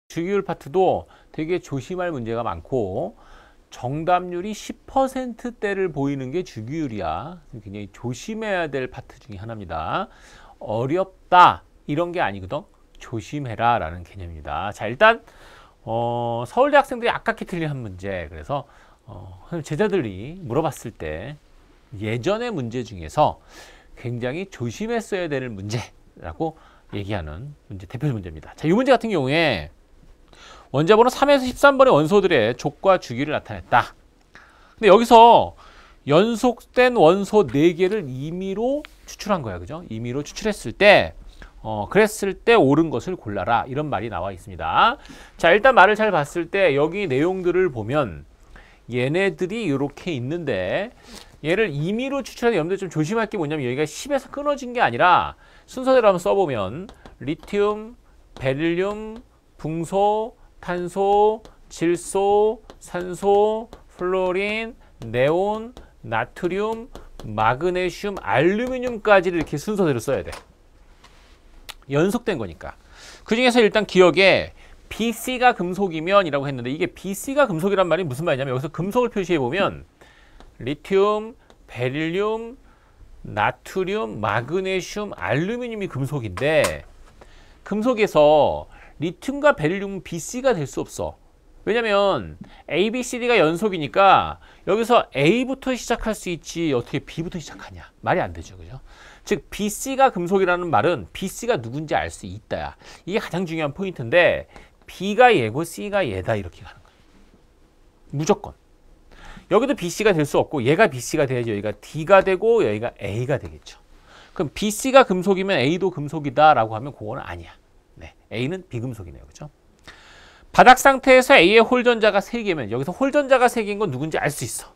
주기율 파트도 되게 조심할 문제가 많고 정답률이 10%대를 보이는 게 주기율이야. 굉장히 조심해야 될 파트 중에 하나입니다. 어렵다 이런 게 아니거든. 조심해라 라는 개념입니다. 자, 일단 서울대 학생들이 아깝게 틀린 한 문제. 그래서 제자들이 물어봤을 때 예전의 문제 중에서 굉장히 조심했어야 되는 문제라고 얘기하는 문제, 대표 문제입니다. 자, 이 문제 같은 경우에 원자번호 3에서 13번의 원소들의 족과 주기를 나타냈다. 근데 여기서 연속된 원소 4개를 임의로 추출한 거야. 그죠? 임의로 추출했을 때 그랬을 때 옳은 것을 골라라. 이런 말이 나와 있습니다. 자, 일단 말을 잘 봤을 때 여기 내용들을 보면 얘네들이 이렇게 있는데 얘를 임의로 추출해서 여러분들 좀 조심할 게 뭐냐면 여기가 10에서 끊어진 게 아니라 순서대로 한번 써보면 리튬, 베릴륨, 붕소, 탄소, 질소, 산소, 플로린, 네온, 나트륨, 마그네슘, 알루미늄까지를 이렇게 순서대로 써야 돼. 연속된 거니까. 그 중에서 일단 기억에 BC가 금속이면 이라고 했는데 이게 BC가 금속이란 말이 무슨 말이냐면 여기서 금속을 표시해 보면 리튬, 베릴륨, 나트륨, 마그네슘, 알루미늄이 금속인데 금속에서 리튬과 베릴륨은 BC가 될 수 없어. 왜냐면 A, B, C, D가 연속이니까 여기서 A부터 시작할 수 있지 어떻게 B부터 시작하냐. 말이 안 되죠. 그죠? 즉 BC가 금속이라는 말은 BC가 누군지 알 수 있다야. 이게 가장 중요한 포인트인데 B가 얘고 C가 얘다 이렇게 가는 거야. 무조건. 여기도 BC가 될 수 없고 얘가 BC가 돼야지 여기가 D가 되고 여기가 A가 되겠죠. 그럼 BC가 금속이면 A도 금속이다 라고 하면 그거는 아니야. 네, A는 비금속이네요. 그죠? 바닥 상태에서 A의 홀전자가 3개면 여기서 홀전자가 3개인 건 누군지 알 수 있어.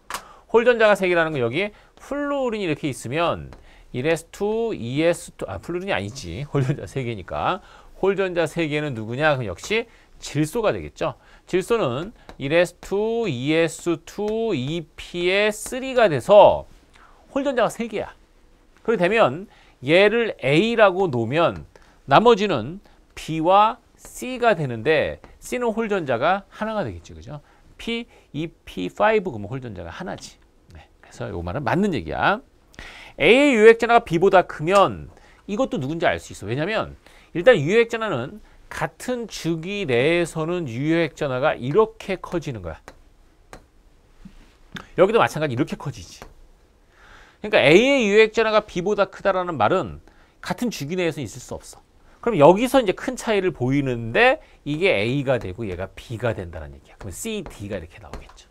홀전자가 3개라는 건 여기에 플루린이 이렇게 있으면 1s2, 2s2, 플루린이 아니지. 홀전자 3개니까. 홀전자 3개는 누구냐? 그럼 역시 질소가 되겠죠. 질소는 1s2, 2s2, 2p의 3가 돼서 홀전자가 3개야. 그렇게 되면 얘를 A라고 놓으면 나머지는 B와 C가 되는데 C는 홀전자가 하나가 되겠죠. 그죠? P, 2P5 그러면 홀전자가 하나지. 네, 그래서 이 말은 맞는 얘기야. A의 유액전화가 B보다 크면 이것도 누군지 알 수 있어. 왜냐면 일단 유액전화는 같은 주기 내에서는 유액전화가 이렇게 커지는 거야. 여기도 마찬가지 이렇게 커지지. 그러니까 A의 유액전화가 B보다 크다라는 말은 같은 주기 내에서 있을 수 없어. 그럼 여기서 이제 큰 차이를 보이는데 이게 A가 되고 얘가 B가 된다는 얘기야. 그럼 C, D가 이렇게 나오겠죠.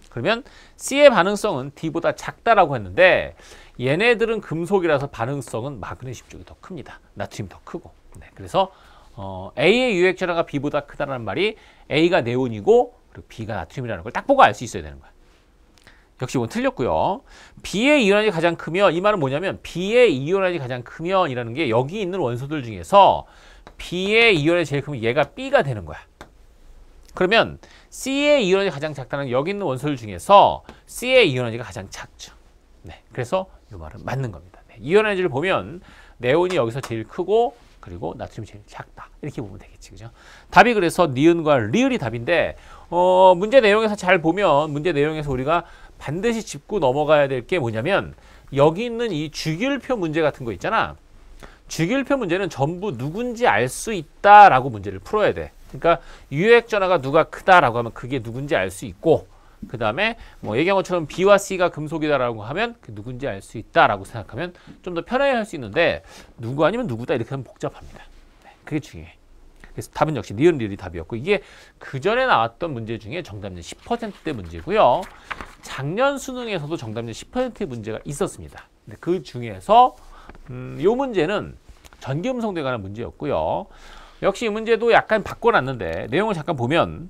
그러면 C의 반응성은 D보다 작다라고 했는데 얘네들은 금속이라서 반응성은 마그네슘 쪽이 더 큽니다. 나트륨이 더 크고. 네, 그래서 A의 유액전화가 B보다 크다는 말이 A가 네온이고 그리고 B가 나트륨이라는 걸 딱 보고 알 수 있어야 되는 거야. 역시 이건 틀렸고요. B의 이온이 가장 크면 이 말은 뭐냐면 B의 이온이 가장 크면 이라는 게 여기 있는 원소들 중에서 B의 이온이 제일 크면 얘가 B가 되는 거야. 그러면 C의 이온이 가장 작다는 게 여기 있는 원소들 중에서 C의 이온이 가장 작죠. 네, 그래서 이 말은 맞는 겁니다. 네, 이온에너지를 보면 네온이 여기서 제일 크고 그리고 나트륨이 제일 작다. 이렇게 보면 되겠지. 그죠? 답이 그래서 니은과 리을이 답인데 문제 내용에서 잘 보면 문제 내용에서 우리가 반드시 짚고 넘어가야 될 게 뭐냐면 여기 있는 이 주기율표 문제 같은 거 있잖아. 주기율표 문제는 전부 누군지 알 수 있다라고 문제를 풀어야 돼. 그러니까 유액전화가 누가 크다라고 하면 그게 누군지 알 수 있고 그 다음에 뭐 얘기한 것처럼 B와 C가 금속이다라고 하면 그 누군지 알 수 있다라고 생각하면 좀 더 편하게 할 수 있는데 누구 아니면 누구다 이렇게 하면 복잡합니다. 네, 그게 중요해. 그래서 답은 역시 니은 리을이 답이었고 이게 그 전에 나왔던 문제 중에 정답률 10%대 문제고요. 작년 수능에서도 정답률 10%의 문제가 있었습니다. 근데 그 중에서 이 문제는 전기음성도에 관한 문제였고요. 역시 이 문제도 약간 바꿔놨는데 내용을 잠깐 보면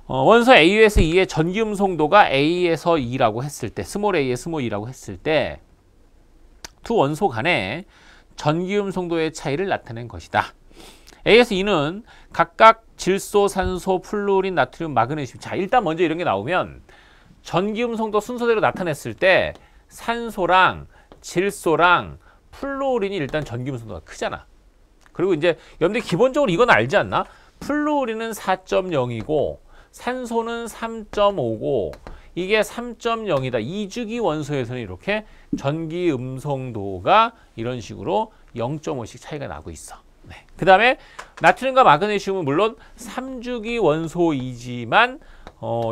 원소 A에서 E의 전기음성도가 A에서 E라고 했을 때 스몰 A에 스몰 E라고 했을 때 두 원소 간의 전기음성도의 차이를 나타낸 것이다. A에서 E는 각각 질소, 산소, 플루린, 나트륨, 마그네슘. 자, 일단 먼저 이런 게 나오면 전기음성도 순서대로 나타냈을 때 산소랑 질소랑 플루린이 일단 전기음성도가 크잖아. 그리고 이제 여러분들 기본적으로 이건 알지 않나? 플루오린은 4.0이고 산소는 3.5고 이게 3.0이다. 이주기 원소에서는 이렇게 전기 음성도가 이런 식으로 0.5씩 차이가 나고 있어. 네. 그 다음에 나트륨과 마그네슘은 물론 3주기 원소이지만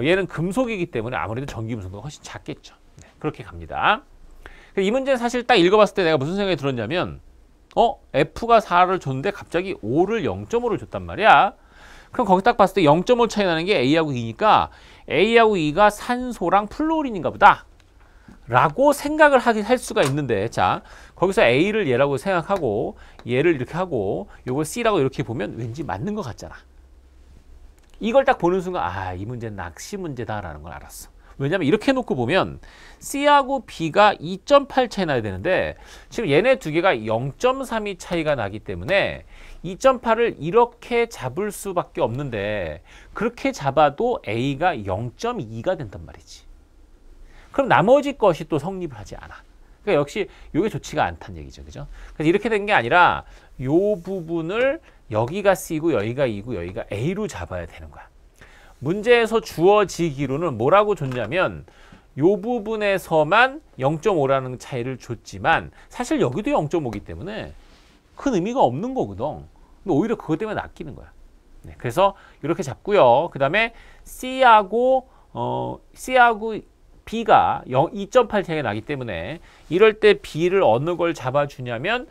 얘는 금속이기 때문에 아무래도 전기 음성도가 훨씬 작겠죠. 네. 그렇게 갑니다. 이 문제는 사실 딱 읽어봤을 때 내가 무슨 생각이 들었냐면 F가 4를 줬는데 갑자기 5를 0.5를 줬단 말이야. 그럼 거기 딱 봤을 때 0.5 차이 나는 게 A하고 E니까 A하고 E가 산소랑 플루오린인가 보다 라고 생각을 할 수가 있는데, 자 거기서 A를 얘라고 생각하고 얘를 이렇게 하고 요걸 C라고 이렇게 보면 왠지 맞는 것 같잖아. 이걸 딱 보는 순간 아, 이 문제는 낚시 문제다라는 걸 알았어. 왜냐면 이렇게 놓고 보면 C하고 B가 2.8 차이 나야 되는데 지금 얘네 두 개가 0.32 차이가 나기 때문에 2.8을 이렇게 잡을 수밖에 없는데 그렇게 잡아도 A가 0.2가 된단 말이지. 그럼 나머지 것이 또 성립을 하지 않아. 그러니까 역시 이게 좋지가 않다는 얘기죠. 그죠? 그래서 이렇게 된 게 아니라 요 부분을 여기가 C고 여기가 E고 여기가 A로 잡아야 되는 거야. 문제에서 주어지기로는 뭐라고 줬냐면 요 부분에서만 0.5라는 차이를 줬지만 사실 여기도 0.5이기 때문에 큰 의미가 없는 거거든. 근데 오히려 그것 때문에 낚이는 거야. 네, 그래서 이렇게 잡고요. 그 다음에 C하고 B가 2.8 차이가 나기 때문에 이럴 때 B를 어느 걸 잡아주냐면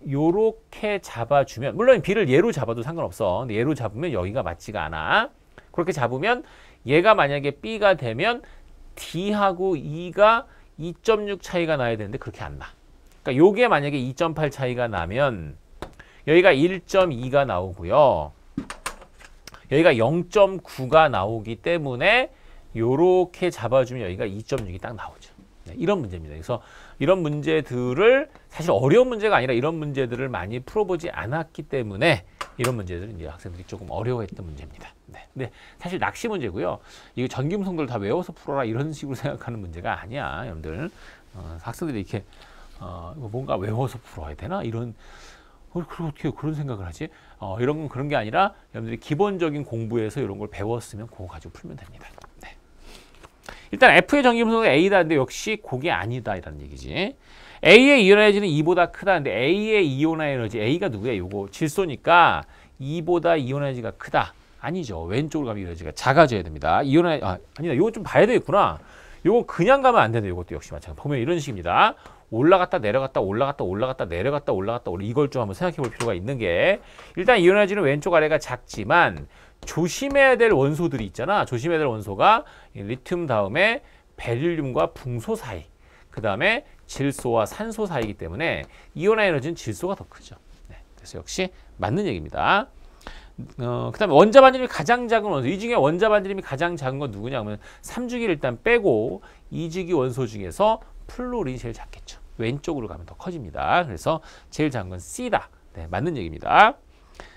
요렇게 잡아주면, 물론 B를 얘로 잡아도 상관없어. 근데 얘로 잡으면 여기가 맞지가 않아. 그렇게 잡으면 얘가 만약에 B가 되면 D하고 E가 2.6 차이가 나야 되는데 그렇게 안 나. 그러니까 요게 만약에 2.8 차이가 나면 여기가 1.2가 나오고요. 여기가 0.9가 나오기 때문에 요렇게 잡아주면 여기가 2.6이 딱 나오죠. 네, 이런 문제입니다. 그래서 이런 문제들을 사실 어려운 문제가 아니라 이런 문제들을 많이 풀어보지 않았기 때문에 이런 문제들은 이제 학생들이 조금 어려워했던 문제입니다. 네, 근데 사실 낚시 문제고요. 이거 전기음성도를 다 외워서 풀어라 이런 식으로 생각하는 문제가 아니야, 여러분들. 학생들이 이렇게 뭔가 외워서 풀어야 되나 이런 어떻게 그런 생각을 하지? 이런 건 그런 게 아니라 여러분들이 기본적인 공부에서 이런 걸 배웠으면 그거 가지고 풀면 됩니다. 네. 일단 F의 전기음성도가 A다는데 역시 그게 아니다 이라는 얘기지. A의 이온 에너지는 E보다 크다는데 A의 이온 에너지, A가 누구야? 요거 질소니까 E보다 이온 에너지가 크다. 아니죠. 왼쪽으로 가면 이온 에너지가 작아져야 됩니다. 이온 에너지, 아니다. 요거 좀 봐야 되겠구나. 요거 그냥 가면 안 되는데 요것도 역시 마찬가지. 보면 이런 식입니다. 올라갔다 내려갔다 올라갔다 올라갔다 내려갔다 올라갔다 이걸 좀 한번 생각해 볼 필요가 있는 게, 일단 이온 에너지는 왼쪽 아래가 작지만 조심해야 될 원소들이 있잖아. 조심해야 될 원소가 리튬 다음에 베릴륨과 붕소 사이, 그 다음에 질소와 산소 사이이기 때문에 이온 에너지는 질소가 더 크죠. 네, 그래서 역시 맞는 얘기입니다. 그 다음에 원자 반지름이 가장 작은 원소, 이 중에 원자 반지름이 가장 작은 건 누구냐 하면 3주기를 일단 빼고 2주기 원소 중에서 플루오린이 제일 작겠죠. 왼쪽으로 가면 더 커집니다. 그래서 제일 작은 건 C다. 네, 맞는 얘기입니다.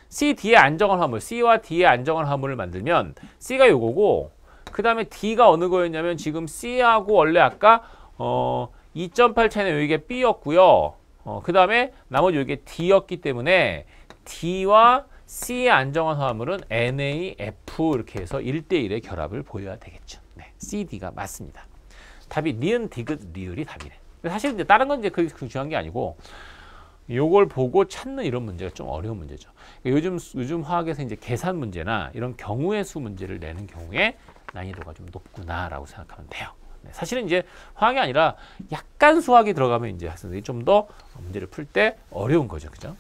C, D의 안정한 화물, C와 D의 안정한 화물을 만들면 C가 요거고, 그 다음에 D가 어느 거였냐면 지금 C하고 원래 아까 2.8 차이는 여기가 B였고요. 그 다음에 나머지 여기가 D였기 때문에 D와 C의 안정한 화물은 NaF 이렇게 해서 1대1의 결합을 보여야 되겠죠. 네, C, D가 맞습니다. 답이 니은, 디귿, 리을이 답이래. 사실 이제 다른 건 이제 그게 중요한 게 아니고 요걸 보고 찾는 이런 문제가 좀 어려운 문제죠. 요즘 화학에서 이제 계산 문제나 이런 경우의 수 문제를 내는 경우에 난이도가 좀 높구나라고 생각하면 돼요. 네, 사실은 이제 화학이 아니라 약간 수학이 들어가면 이제 학생들이 좀 더 문제를 풀 때 어려운 거죠. 그죠?